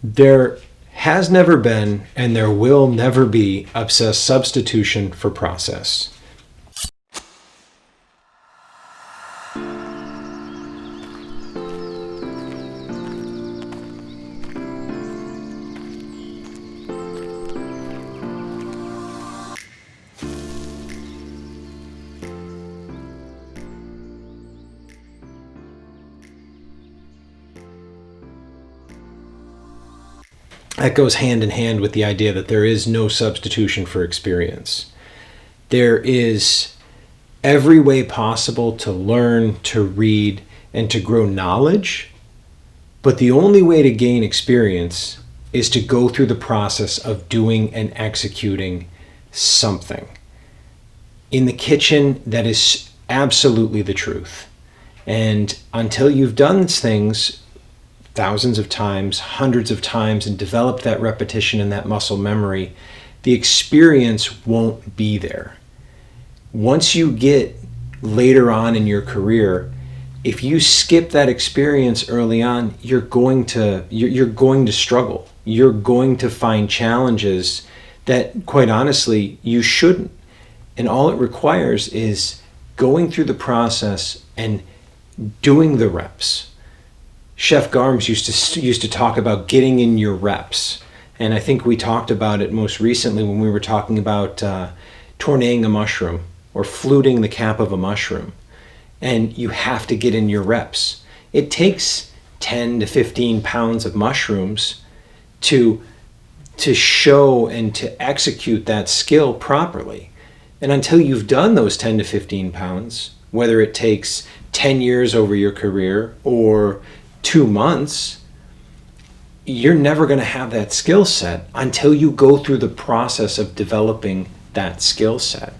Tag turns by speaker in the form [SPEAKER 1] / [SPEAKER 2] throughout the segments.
[SPEAKER 1] There has never been, and there will never be, obsessed substitution for process. That goes hand in hand with the idea that there is no substitution for experience. There is every way possible to learn, to read, and to grow knowledge, but the only way to gain experience is to go through the process of doing and executing something. In the kitchen, that is absolutely the truth. And until you've done things thousands of times, hundreds of times, and developed that repetition and that muscle memory, the experience won't be there. Once you get later on in your career, if you skip that experience early on, you're going to struggle. You're going to find challenges that, quite honestly, you shouldn't. And all it requires is going through the process and doing the reps. Chef Garms used to talk about getting in your reps. And I think we talked about it most recently when we were talking about tourneing a mushroom or fluting the cap of a mushroom. And you have to get in your reps. It takes 10 to 15 pounds of mushrooms to show and to execute that skill properly. And until you've done those 10 to 15 pounds, whether it takes 10 years over your career or 2 months, you're never going to have that skill set until you go through the process of developing that skill set.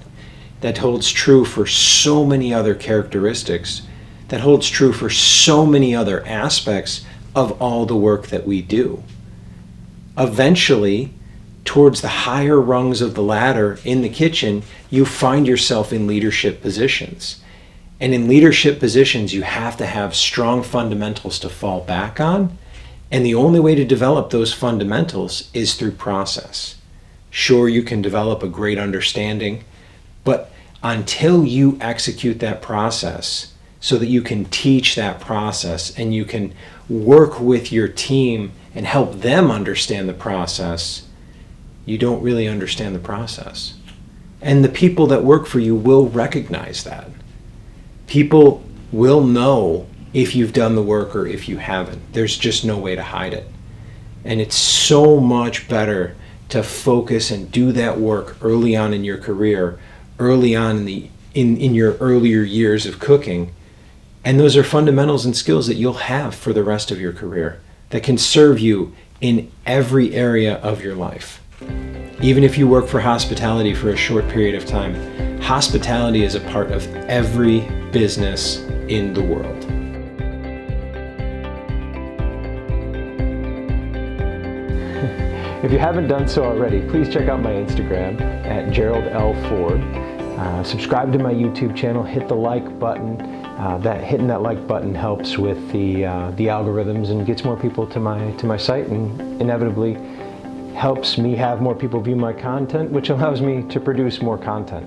[SPEAKER 1] That holds true for so many other characteristics. That holds true for so many other aspects of all the work that we do. Eventually, towards the higher rungs of the ladder in the kitchen, you find yourself in leadership positions. And in leadership positions, you have to have strong fundamentals to fall back on. And the only way to develop those fundamentals is through process. Sure, you can develop a great understanding, but until you execute that process so that you can teach that process and you can work with your team and help them understand the process, you don't really understand the process. And the people that work for you will recognize that. People will know if you've done the work or if you haven't. There's just no way to hide it. And it's so much better to focus and do that work early on in your career, early on in your earlier years of cooking. And those are fundamentals and skills that you'll have for the rest of your career that can serve you in every area of your life. Even if you work for hospitality for a short period of time, hospitality is a part of every business in the world. If you haven't done so already, please check out my Instagram at Gerald L. Ford. Subscribe to my YouTube channel, hit the like button. Hitting that like button helps with the algorithms and gets more people to my site, and inevitably helps me have more people view my content, which allows me to produce more content.